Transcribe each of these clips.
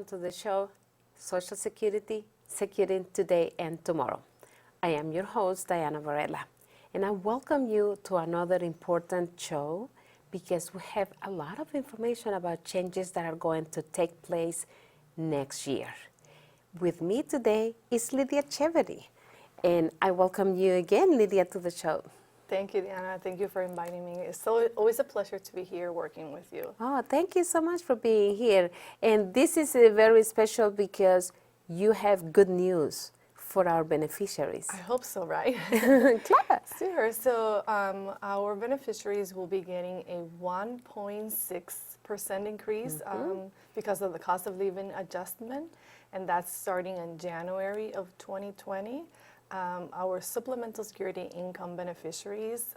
welcome to the show, Social Security, Securing Today and Tomorrow. I am your host, Diana Varela, and I welcome you to another important show because we have a lot of information about changes that are going to take place next year. With me today is Lydia Chevere, and I welcome you again, Lydia, to the show. Thank you, Diana. Thank you for inviting me. It's always a pleasure to be here working with you. Oh, thank you so much for being here. And this is very special because you have good news for our beneficiaries. I hope so, right? Claro. Sure. So our beneficiaries will be getting a 1.6% increase because of the cost of living adjustment, and that's starting in January of 2020. Our supplemental security income beneficiaries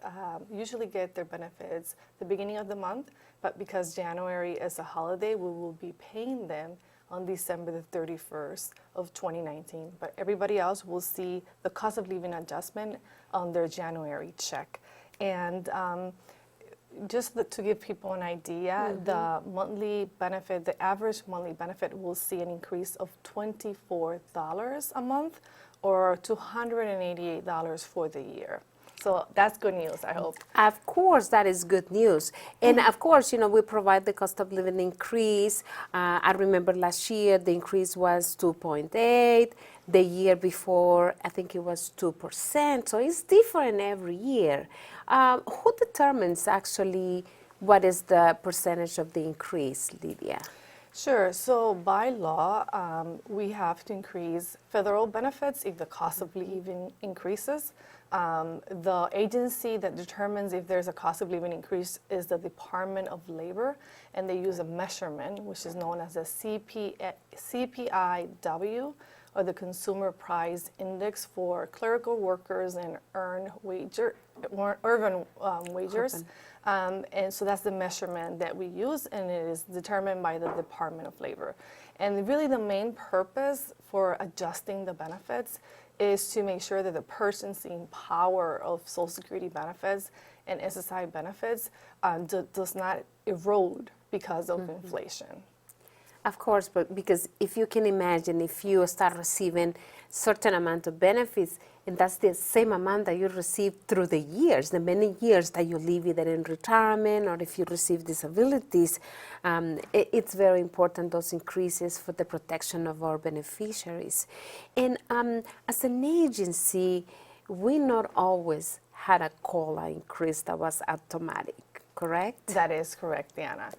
usually get their benefits the beginning of the month, but because January is a holiday, we will be paying them on December the 31st of 2019. But everybody else will see the cost of living adjustment on their January check. And just to give people an idea, the monthly benefit, the average monthly benefit will see an increase of $24 a month, or $288 for the year. So that's good news, I hope. Of course, that is good news. And of course, you know, we provide the cost of living increase. I remember last year the increase was 2.8. The year before, I think it was 2%. So it's different every year. Who determines actually what is the percentage of the increase, Lydia? Sure. So by law, we have to increase federal benefits if the cost of living increases. The agency that determines if there's a cost of living increase is the Department of Labor, and they use a measurement which is known as a CPIW, or the Consumer Price Index for clerical workers and urban wagers. And so that's the measurement that we use, and it is determined by the Department of Labor. And really the main purpose for adjusting the benefits is to make sure that the purchasing power of Social Security benefits and SSI benefits does not erode because of inflation. Of course, but because if you can imagine, if you start receiving certain amount of benefits, and that's the same amount that you receive through the years, the many years that you live either in retirement or if you receive disabilities, it's very important, those increases for the protection of our beneficiaries. And as an agency, we not always had a COLA increase that was automatic, correct? That is correct, Diana.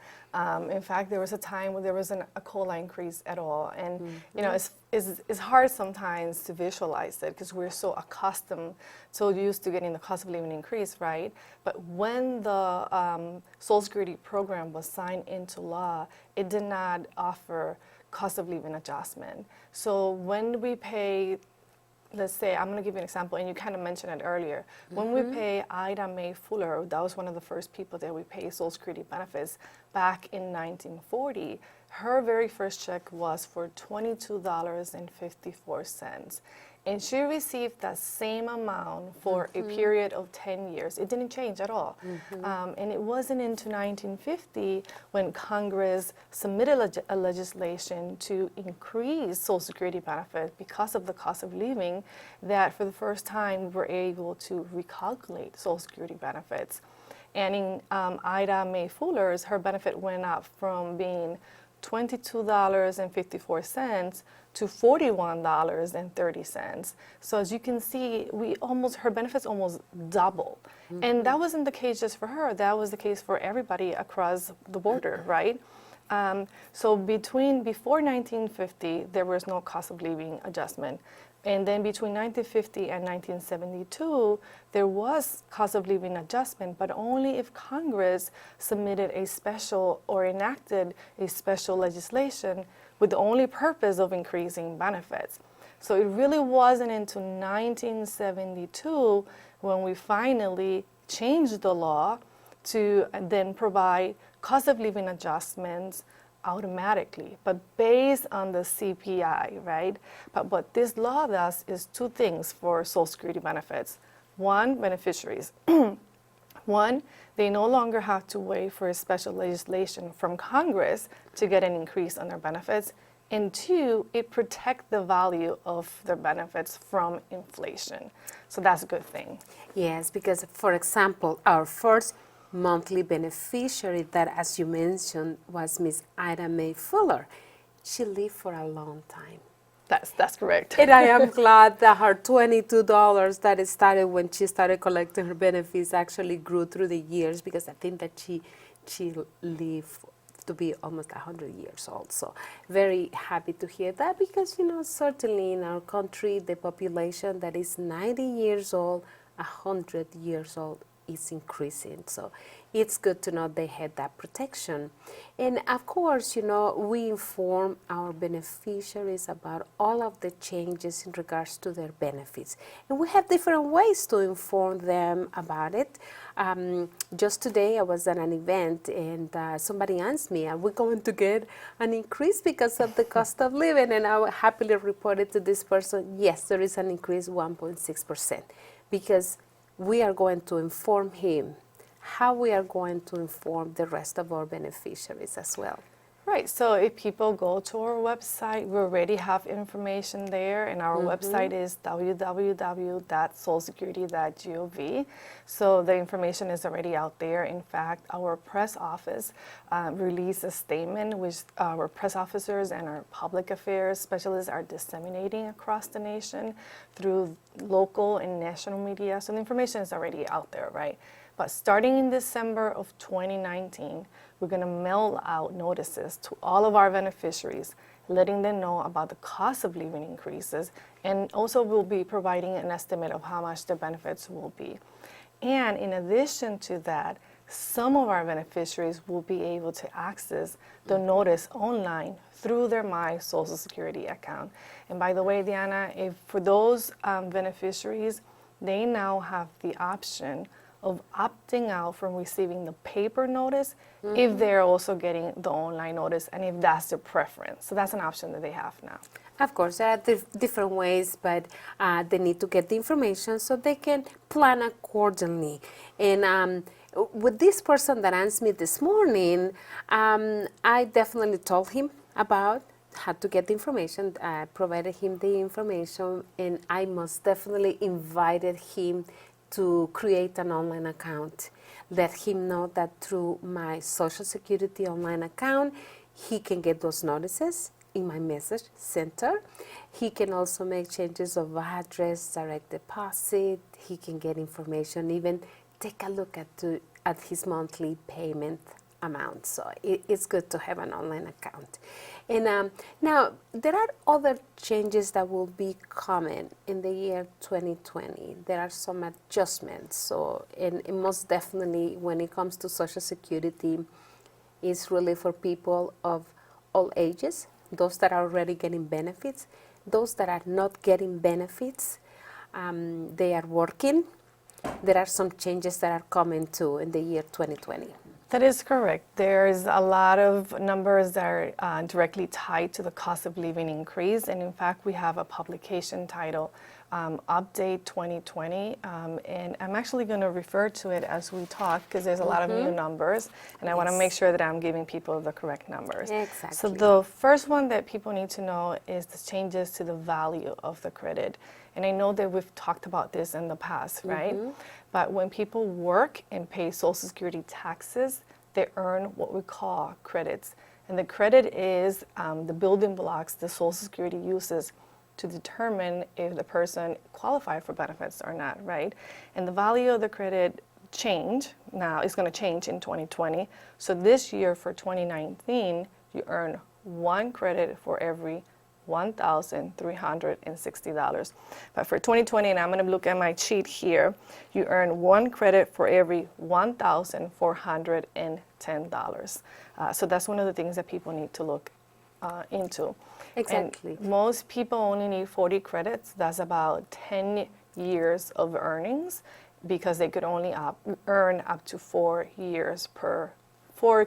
In fact, there was a time when there wasn't a COLA increase at all. And, you know, it's hard sometimes to visualize it because we're so accustomed, so used to getting the cost of living increase, right? But when the Social Security program was signed into law, it did not offer cost of living adjustment. So when we pay, let's say, I'm going to give you an example, and you kind of mentioned it earlier. When we pay Ida Mae Fuller, that was one of the first people that we paid Social Security benefits back in 1940. Her very first check was for $22.54. And she received that same amount for a period of 10 years. It didn't change at all. And it wasn't into 1950 when Congress submitted a legislation to increase Social Security benefits because of the cost of living that for the first time we were able to recalculate Social Security benefits. And in Ida Mae Fuller's, her benefit went up from being $22.54 to $41.30. So as you can see, her benefits almost doubled. And that wasn't the case just for her. That was the case for everybody across the border, right? So before 1950, there was no cost of living adjustment. And then between 1950 and 1972, there was cost of living adjustment, but only if Congress submitted a special or enacted a special legislation with the only purpose of increasing benefits. So it really wasn't until 1972 when we finally changed the law to then provide cost of living adjustments automatically, but based on the CPI, right? But what this law does is two things for Social Security benefits. One, beneficiaries. One, they no longer have to wait for a special legislation from Congress to get an increase on their benefits. And two, it protects the value of their benefits from inflation. So that's a good thing. Yes, because for example, our first monthly beneficiary that, as you mentioned, was Miss Ida Mae Fuller. She lived for a long time. That's correct. And I am glad that her $22 that it started when she started collecting her benefits actually grew through the years, because I think that she lived to be almost 100 years old. So very happy to hear that, because, certainly in our country, the population that is 90 years old, 100 years old is increasing. So it's good to know they had that protection. And of course, we inform our beneficiaries about all of the changes in regards to their benefits. And we have different ways to inform them about it. Just today I was at an event, and somebody asked me, are we going to get an increase because of the cost of living? And I happily reported to this person, yes, there is an increase 1.6%, because we are going to inform him how we are going to inform the rest of our beneficiaries as well. Right, so if people go to our website, we already have information there, and our website is www.socialsecurity.gov. So the information is already out there. In fact, our press office released a statement which our press officers and our public affairs specialists are disseminating across the nation through local and national media. So the information is already out there, right? But starting in December of 2019, we're going to mail out notices to all of our beneficiaries, letting them know about the cost of living increases, and also we'll be providing an estimate of how much the benefits will be. And in addition to that, some of our beneficiaries will be able to access the notice online through their My Social Security account. And by the way, Diana, for those beneficiaries, they now have the option of opting out from receiving the paper notice if they're also getting the online notice, and if that's their preference. So that's an option that they have now. Of course, there are different ways, but they need to get the information so they can plan accordingly. And with this person that asked me this morning, I definitely told him about how to get the information. I provided him the information, and I most definitely invited him to create an online account. Let him know that through my Social Security online account, he can get those notices in my message center. He can also make changes of address, direct deposit. He can get information, even take a look at his monthly payment amount. So it's good to have an online account. And now there are other changes that will be coming in the year 2020. There are some adjustments. So, and most definitely when it comes to Social Security, it's really for people of all ages, those that are already getting benefits, those that are not getting benefits, they are working. There are some changes that are coming too in the year 2020. That is correct. There's a lot of numbers that are directly tied to the cost of living increase. And in fact, we have a publication titled Update 2020. And I'm actually going to refer to it as we talk, because there's a lot of new numbers. And I want to make sure that I'm giving people the correct numbers. Exactly. So the first one that people need to know is the changes to the value of the credit. And I know that we've talked about this in the past, right? But when people work and pay Social Security taxes, they earn what we call credits. And the credit is the building blocks the Social Security uses to determine if the person qualified for benefits or not, right? And the value of the credit is going to change in 2020. So this year for 2019, you earn one credit for every $1,360. But for 2020, and I'm going to look at my sheet here, you earn one credit for every $1,410. So that's one of the things that people need to look into. Exactly. And most people only need 40 credits. That's about 10 years of earnings, because they could only earn up to 4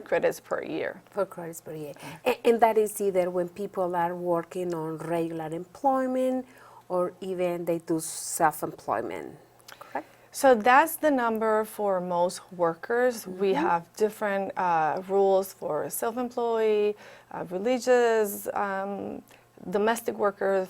credits per year. 4 credits per year. And that is either when people are working on regular employment, or even they do self-employment, correct? So that's the number for most workers. We have different rules for self-employed, religious, domestic workers,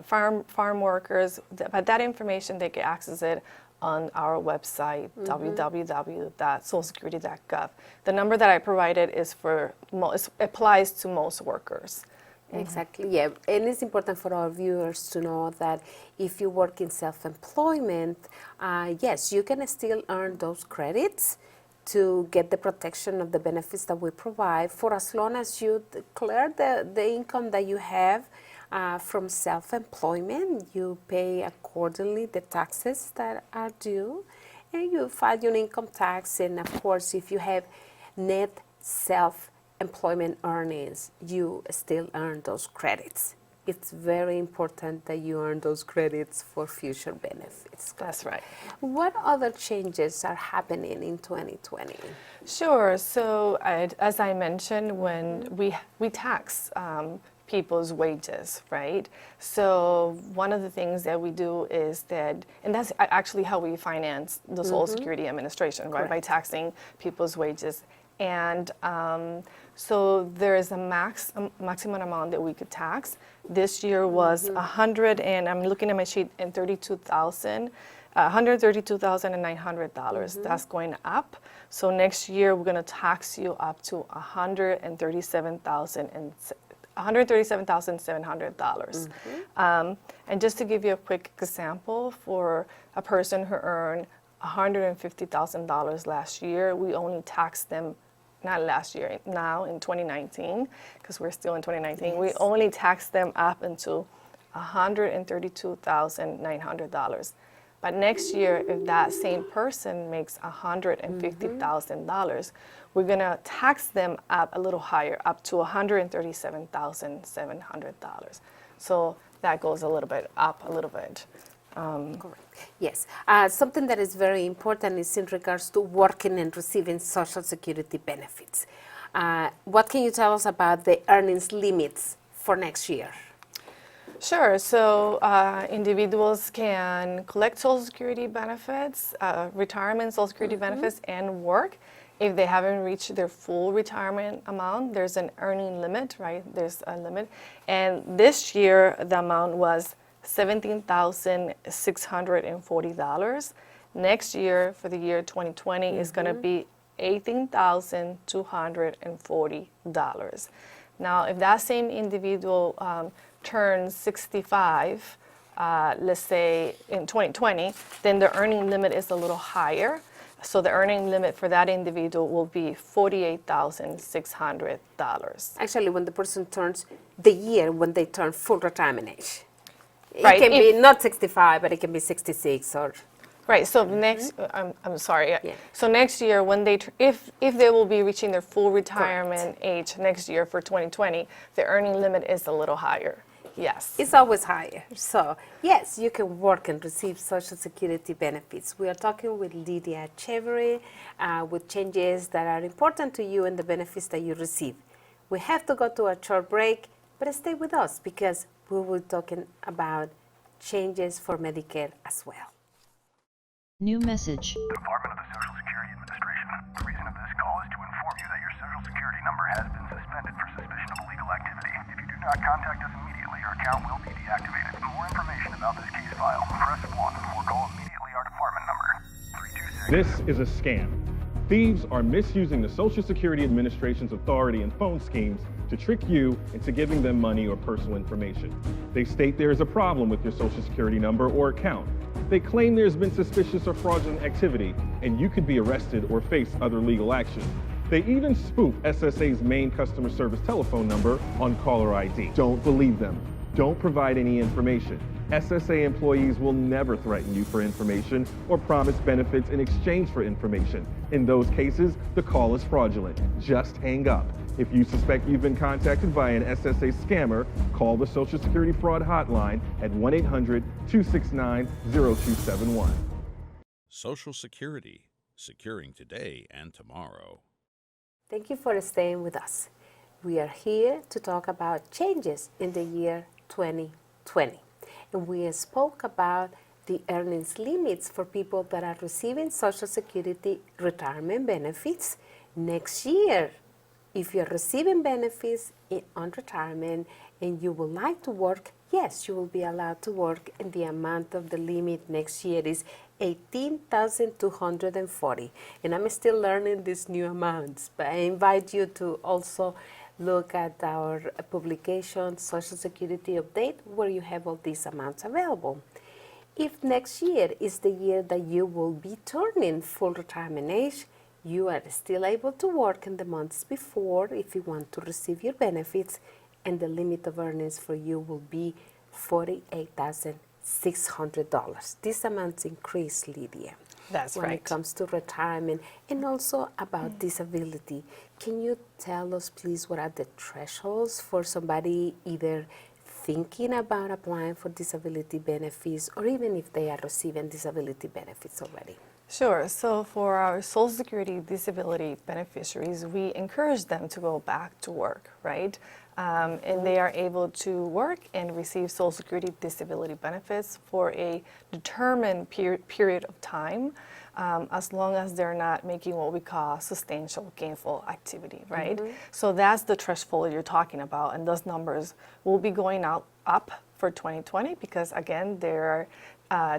farm workers. But that information, they can access it on our website, www.socialsecurity.gov. The number that I provided is for applies to most workers. Exactly, yeah. And it's important for our viewers to know that if you work in self-employment, yes, you can still earn those credits to get the protection of the benefits that we provide for as long as you declare the income that you have from self-employment. You pay accordingly the taxes that are due, and you file your income tax. And of course, if you have net self-employment earnings, you still earn those credits. It's very important that you earn those credits for future benefits. That's right. What other changes are happening in 2020? Sure. So as I mentioned, when we tax people's wages, right? So one of the things that we do is that, and that's actually how we finance the Social Security Administration, right? By taxing people's wages. And so there is a maximum amount that we could tax. This year was 100, and I'm looking at my sheet, and $132,900. That's going up. So next year we're going to tax you up to $137,700. And just to give you a quick example, for a person who earned $150,000 last year, we only taxed them, not last year, now in 2019, because we're still in 2019, we only taxed them up into $132,900. But next year, if that same person makes $150,000, we're going to tax them up a little higher, up to $137,700. So that goes a little bit up a little bit. Correct. Yes. Something that is very important is in regards to working and receiving Social Security benefits. What can you tell us about the earnings limits for next year? Sure. So individuals can collect Social Security benefits, retirement Social Security benefits, and work. If they haven't reached their full retirement amount, there's an earning limit, right? There's a limit. And this year, the amount was $17,640. Next year, for the year 2020, is going to be $18,240. Now, if that same individual turns 65, let's say in 2020, then the earning limit is a little higher. So the earning limit for that individual will be $48,600. Actually, when the person turns the year when they turn full retirement age. Right. It can be not 65, but it can be 66 or... Right. So next, I'm sorry. Yeah. So next year, when they if they will be reaching their full retirement age next year for 2020, the earning limit is a little higher. Yes. It's always higher. So, yes, you can work and receive Social Security benefits. We are talking with Lydia Chevere with changes that are important to you and the benefits that you receive. We have to go to a short break, but stay with us because we will be talking about changes for Medicare as well. New message. Department of the Social Security Administration. The reason of this call is to inform you that your Social Security number has been suspended for suspicion of illegal activity. If you do not contact us immediately, your account will be deactivated. For more information about this case file, press 1 or call immediately our department number, 326. This is a scam. Thieves are misusing the Social Security Administration's authority and phone schemes to trick you into giving them money or personal information. They state there is a problem with your Social Security number or account. They claim there's been suspicious or fraudulent activity, and you could be arrested or face other legal action. They even spoof SSA's main customer service telephone number on caller ID. Don't believe them. Don't provide any information. SSA employees will never threaten you for information or promise benefits in exchange for information. In those cases, the call is fraudulent. Just hang up. If you suspect you've been contacted by an SSA scammer, call the Social Security Fraud Hotline at 1-800-269-0271. Social Security, securing today and tomorrow. Thank you for staying with us. We are here to talk about changes in the year 2020. And we spoke about the earnings limits for people that are receiving Social Security retirement benefits next year. If you're receiving benefits on retirement and you would like to work, yes, you will be allowed to work, and the amount of the limit next year is $18,240. And I'm still learning these new amounts, but I invite you to also look at our publication, Social Security Update, where you have all these amounts available. If next year is the year that you will be turning full retirement age, you are still able to work in the months before if you want to receive your benefits, and the limit of earnings for you will be $48,600. These amounts increase, Lydia. That's when right. it comes to retirement, and also about disability. Can you tell us, please, what are the thresholds for somebody either thinking about applying for disability benefits, or even if they are receiving disability benefits already? Sure. So for our Social Security disability beneficiaries, we encourage them to go back to work, right? And they are able to work and receive Social Security disability benefits for a determined period of time, as long as they're not making what we call substantial gainful activity, right? So that's the threshold you're talking about, and those numbers will be going up for 2020 because, again, they're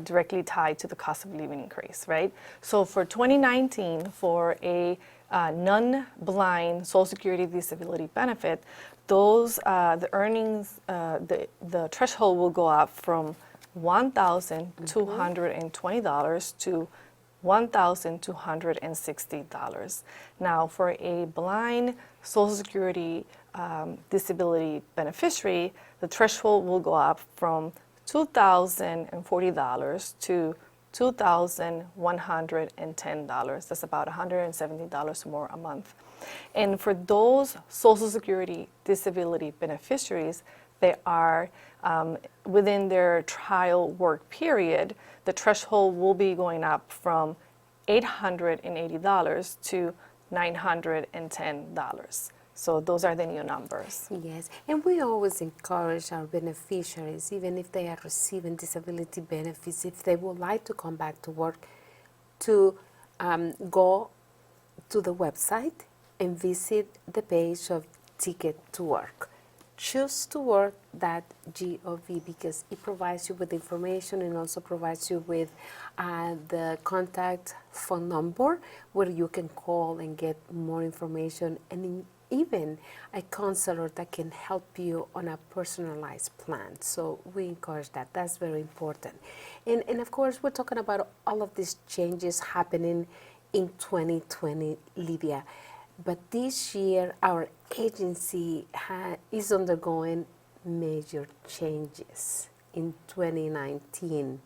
directly tied to the cost of living increase, right? So for 2019, for a non-blind Social Security disability benefit, those the earnings, the threshold will go up from $1,220 to $1,260. Now, for a blind Social Security disability beneficiary, the threshold will go up from $2,040 to $2,110. That's about $170 more a month. And for those Social Security disability beneficiaries, they are within their trial work period, the threshold will be going up from $880 to $910. So those are the new numbers. Yes, and we always encourage our beneficiaries, even if they are receiving disability benefits, if they would like to come back to work, to go to the website and visit the page of Ticket to Work. Choose to work.gov because it provides you with information and also provides you with the contact phone number where you can call and get more information, and even a counselor that can help you on a personalized plan. So we encourage that. That's very important. And of course, we're talking about all of these changes happening in 2020, Lydia. But this year, our agency is undergoing major changes in 2019.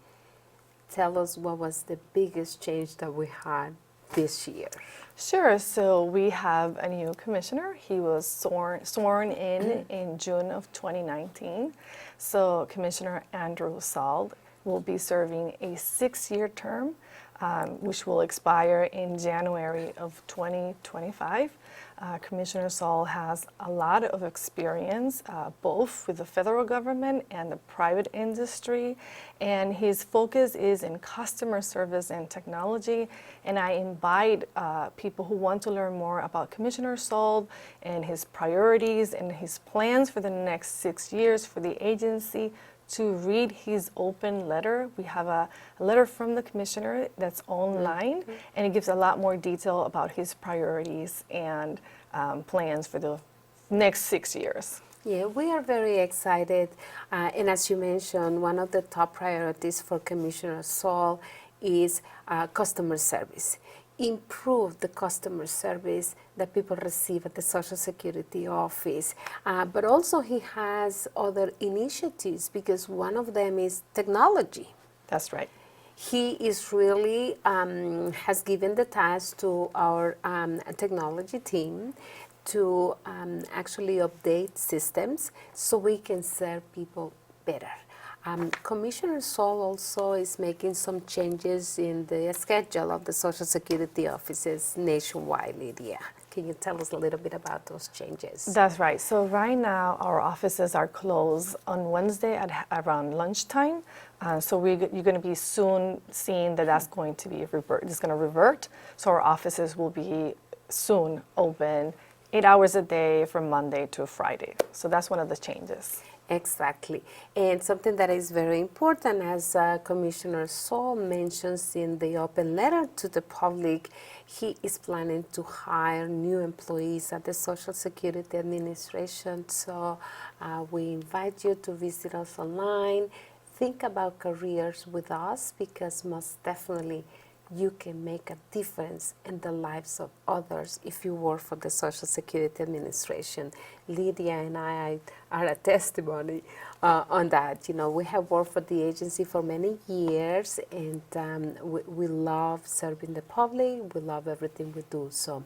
Tell us, what was the biggest change that we had this year? Sure. So we have a new commissioner. He was sworn in June of 2019. So Commissioner Andrew Saul will be serving a 6-year term, which will expire in January of 2025. Commissioner Saul has a lot of experience, both with the federal government and the private industry, and his focus is in customer service and technology. And I invite people who want to learn more about Commissioner Saul and his priorities and his plans for the next 6 years for the agency to read his open letter. We have a letter from the commissioner that's online, and it gives a lot more detail about his priorities and plans for the next 6 years. Yeah, we are very excited. And as you mentioned, one of the top priorities for Commissioner Saul is customer service. Improve the customer service that people receive at the Social Security office. But also he has other initiatives because one of them is technology. That's right. He is really, has given the task to our technology team to actually update systems so we can serve people better. Commissioner Saul also is making some changes in the schedule of the Social Security offices nationwide, Lydia. Can you tell us a little bit about those changes? That's right. So right now, our offices are closed on Wednesday at around lunchtime. So you're going to be soon seeing that that's going to be it's going to revert. So our offices will be soon open 8 hours a day from Monday to Friday. So that's one of the changes. Exactly. And something that is very important, as Commissioner Saul mentions in the open letter to the public, he is planning to hire new employees at the Social Security Administration. So we invite you to visit us online. Think about careers with us, because most definitely you can make a difference in the lives of others if you work for the Social Security Administration. Lydia and I are a testimony on that. You know, we have worked for the agency for many years, and we love serving the public. We love everything we do. So,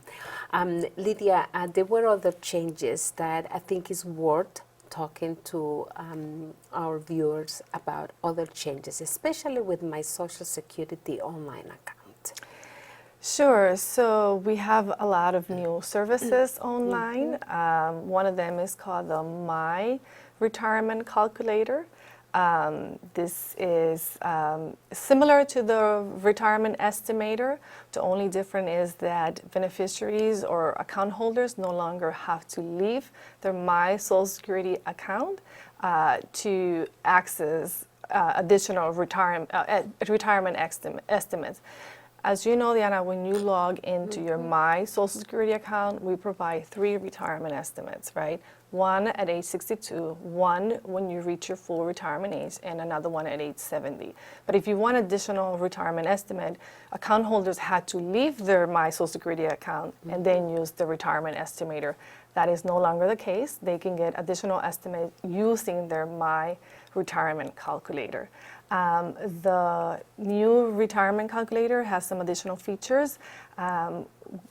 Lydia, there were other changes that I think is worth talking to our viewers about, other changes, especially with my Social Security online account. Sure. So we have a lot of new services online. One of them is called the My Retirement Calculator. This is similar to the retirement estimator. The only difference is that beneficiaries or account holders no longer have to leave their My Social Security account to access additional retirement estimates. As you know, Diana, when you log into your My Social Security account, we provide 3 retirement estimates, right? One at age 62, one when you reach your full retirement age, and another one at age 70. But if you want additional retirement estimate, account holders had to leave their My Social Security account and then use the retirement estimator. That is no longer the case. They can get additional estimate using their My Retirement Calculator. The new retirement calculator has some additional features.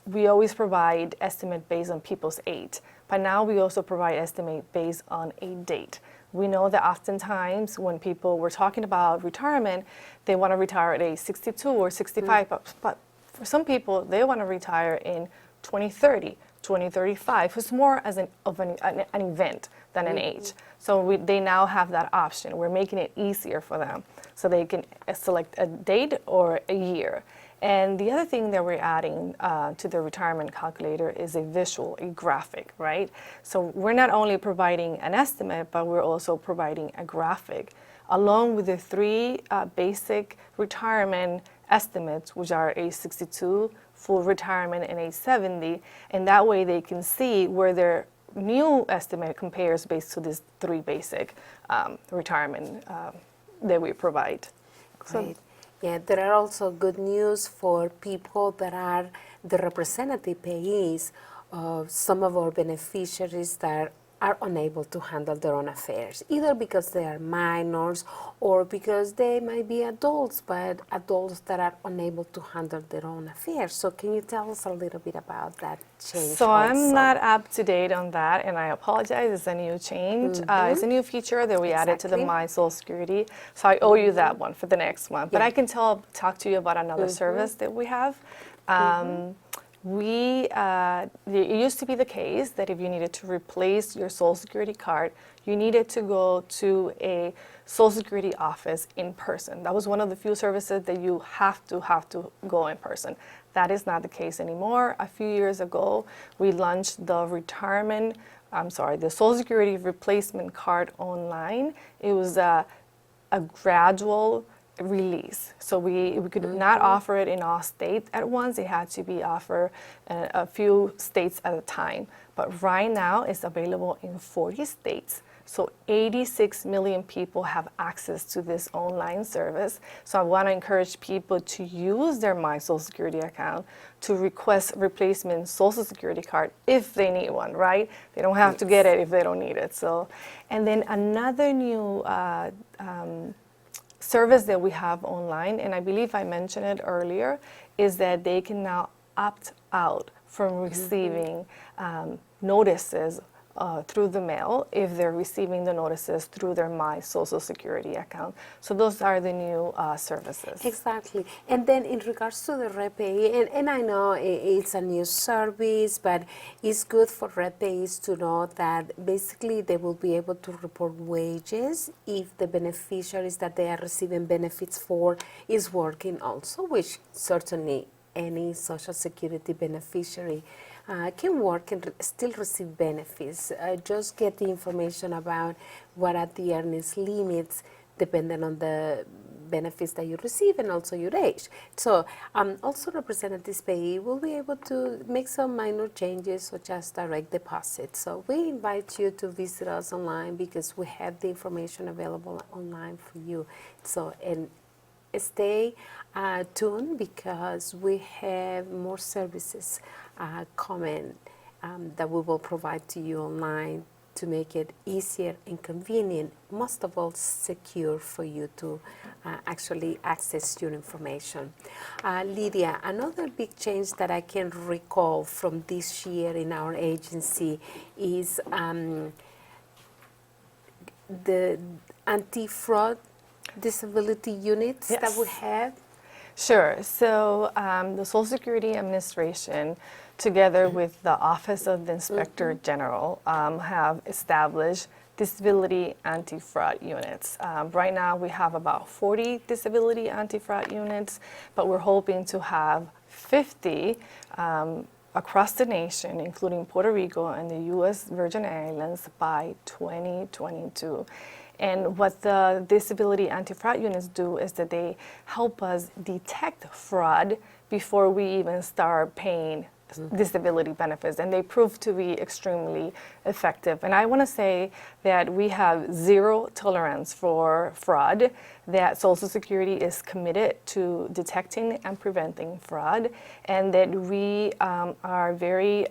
We always provide estimate based on people's age, but now we also provide estimate based on a date. We know that oftentimes when people were talking about retirement, they want to retire at age 62 or 65, but for some people, they want to retire in 2030, 2035. It's more as an event than an age. So they now have that option. We're making it easier for them, so they can select a date or a year. And the other thing that we're adding to the retirement calculator is a visual, a graphic, right? So we're not only providing an estimate, but we're also providing a graphic, along with the 3 basic retirement estimates, which are age 62, full retirement, and age 70. And that way they can see where their new estimate compares based to these 3 basic retirement that we provide. Great. Yeah, there are also good news for people that are the representative payees of some of our beneficiaries that are unable to handle their own affairs, either because they are minors or because they might be adults, but adults that are unable to handle their own affairs. So can you tell us a little bit about that change? So I'm not up to date on that, and I apologize. It's a new change. It's a new feature that we added to the My Social Security. So I owe you that one for the next one. But I can talk to you about another service that we have. It used to be the case that if you needed to replace your Social Security card, you needed to go to a Social Security office in person. That was one of the few services that you have to go in person. That is not the case anymore. A few years ago, we launched the Social Security replacement card online. It was a gradual release. So we could not offer it in all states at once. It had to be offered a few states at a time. But right now it's available in 40 states. So 86 million people have access to this online service. So I want to encourage people to use their My Social Security account to request replacement Social Security card if they need one, right? They don't have to get it if they don't need it. So, and then another new service that we have online, and I believe I mentioned it earlier, is that they can now opt out from receiving notices through the mail if they're receiving the notices through their My Social Security account. So those are the new services. Exactly. And then in regards to the REPAYE, and I know it's a new service, but it's good for REPAYEs to know that basically they will be able to report wages if the beneficiaries that they are receiving benefits for is working also, which certainly any Social Security beneficiary can work and still receive benefits. Just get the information about what are the earnings limits depending on the benefits that you receive and also your age. So also representatives payee will be able to make some minor changes such as direct deposit. So we invite you to visit us online because we have the information available online for you. So and stay tuned because we have more services coming that we will provide to you online to make it easier and convenient, most of all secure for you to actually access your information. Lydia, another big change that I can recall from this year in our agency is the anti-fraud disability units that we have. Sure. So the Social Security Administration, together with the Office of the Inspector General, have established disability anti-fraud units. Right now we have about 40 disability anti-fraud units, but we're hoping to have 50 across the nation, including Puerto Rico and the U.S. Virgin Islands by 2022. And what the disability anti-fraud units do is that they help us detect fraud before we even start paying disability benefits, and they prove to be extremely effective. And I want to say that we have zero tolerance for fraud, that Social Security is committed to detecting and preventing fraud, and that we are very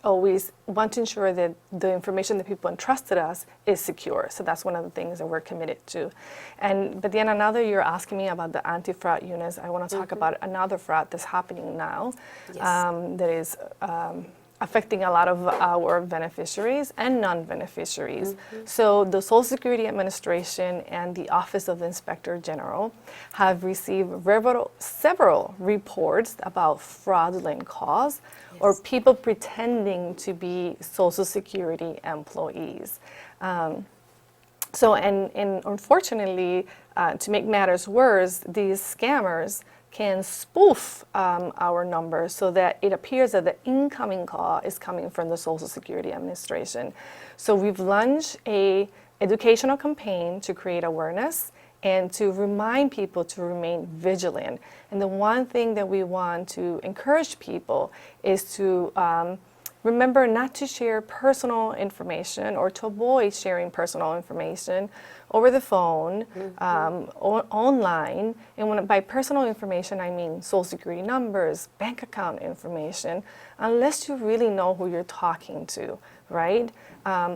always want to ensure that the information that people entrusted us is secure. So that's one of the things that we're committed to. But then you're asking me about the anti-fraud units. I want to talk about another fraud that's happening now. Yes. That is affecting a lot of our beneficiaries and non-beneficiaries. So the Social Security Administration and the Office of the Inspector General have received several reports about fraudulent calls or people pretending to be Social Security employees. And unfortunately, to make matters worse, these scammers can spoof our numbers so that it appears that the incoming call is coming from the Social Security Administration. So we've launched an educational campaign to create awareness and to remind people to remain vigilant. And the one thing that we want to encourage people is to remember not to share personal information or to avoid sharing personal information over the phone, online. And by personal information, I mean Social Security numbers, bank account information, unless you really know who you're talking to, right?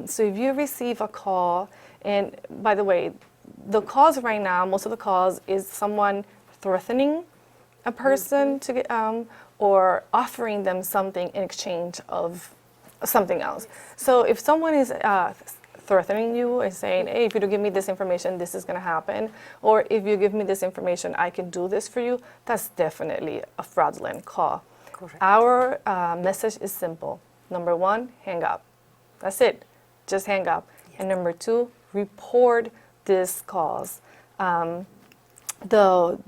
So if you receive a call, and by the way, the calls right now, most of the calls is someone threatening a person to get, or offering them something in exchange of something else. So if someone is threatening you and saying, hey, if you don't give me this information, this is going to happen, or if you give me this information, I can do this for you, that's definitely a fraudulent call. Correct. Our message is simple. Number one, hang up. That's it. Just hang up. Yes. And number two, report these calls. The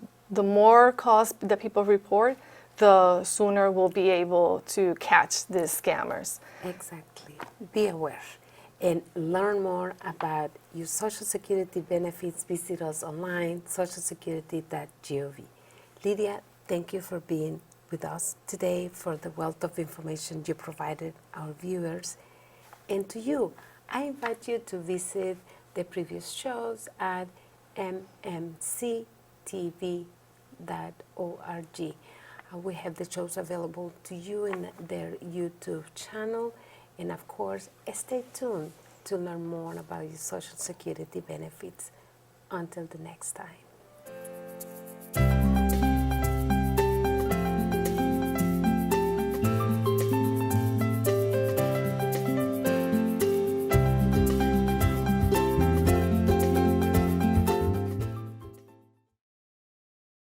more calls that people report, the sooner we'll be able to catch these scammers. Exactly. Be aware and learn more about your Social Security benefits. Visit us online, socialsecurity.gov. Lydia, thank you for being with us today, for the wealth of information you provided our viewers. And to you, I invite you to visit the previous shows at MMCTV.org. We have the shows available to you in their YouTube channel. And of course, stay tuned to learn more about your Social Security benefits. Until the next time.